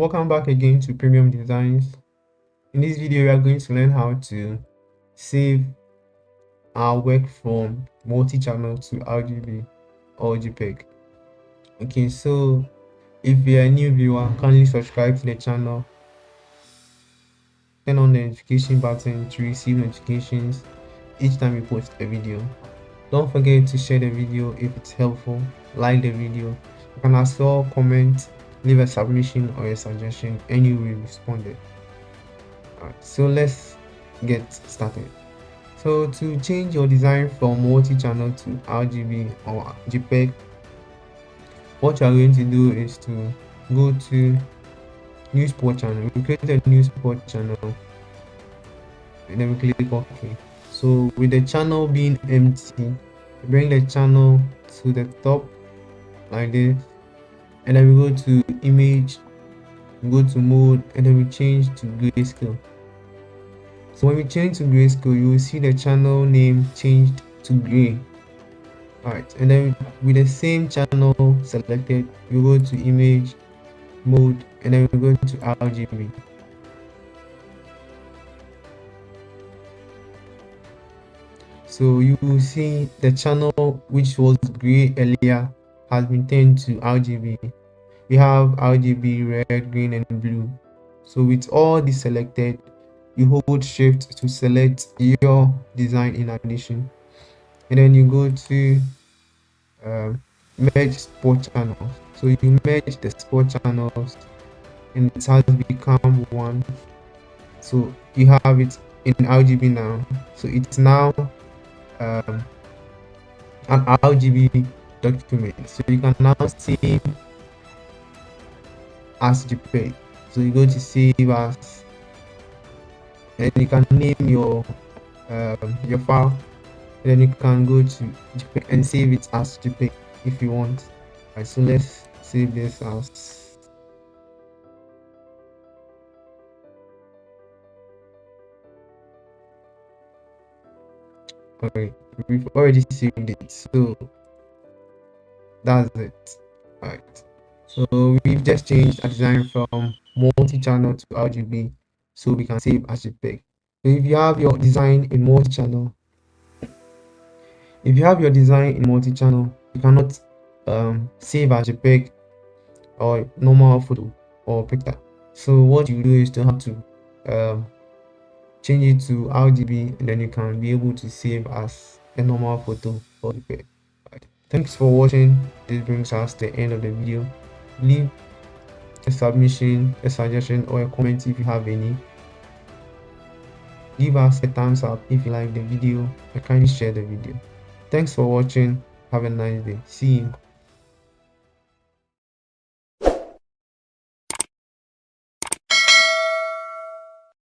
Welcome back again to Premium Designs. In this video, we are going to learn how to save our work from multi-channel to RGB or Jpeg. Okay, so if you're a new viewer, kindly subscribe to the channel, turn on the notification button to receive notifications each time we post a video. Don't forget to share the video if it's helpful, like the video. You can as well comment, leave a submission or a suggestion, and you will respond. Alright, so let's get started. So to change your design from multi-channel to RGB or JPEG, what you are going to do is to go to new sport channel. We create a new sport channel and then we click OK. So with the channel being empty, bring the channel to the top like this, and then we go to image, go to mode, and then we change to grayscale. So when we change to grayscale, you will see the channel name changed to gray. Alright, and then with the same channel selected, you go to image, mode, and then we go to RGB. So you will see the channel which was gray earlier has been turned to RGB. We have RGB, red, green, and blue. So with all these selected, you hold shift to select your design in addition, and then you go to merge sport channels. So you merge the sport channels and it has become one. So you have it in RGB now. So it's now an RGB document. So you can now save as JPEG. So you go to save as, and you can name your file, and then you can go to JPEG and save it as JPEG if you want. Alright, so let's save this as okay. We've already saved it, so that's it. Alright, so we've just changed our design from multi-channel to RGB, so we can save as JPEG. So if you have your design in multi-channel, you cannot save as JPEG or normal photo or picture. So what you do is to have to change it to RGB, and then you can be able to save as a normal photo or JPEG. Right. Thanks for watching. This brings us to the end of the video. Leave a submission, a suggestion, or a comment if you have any. Give us a thumbs up if you like the video, and kindly share the video. Thanks for watching. Have a nice day. See you.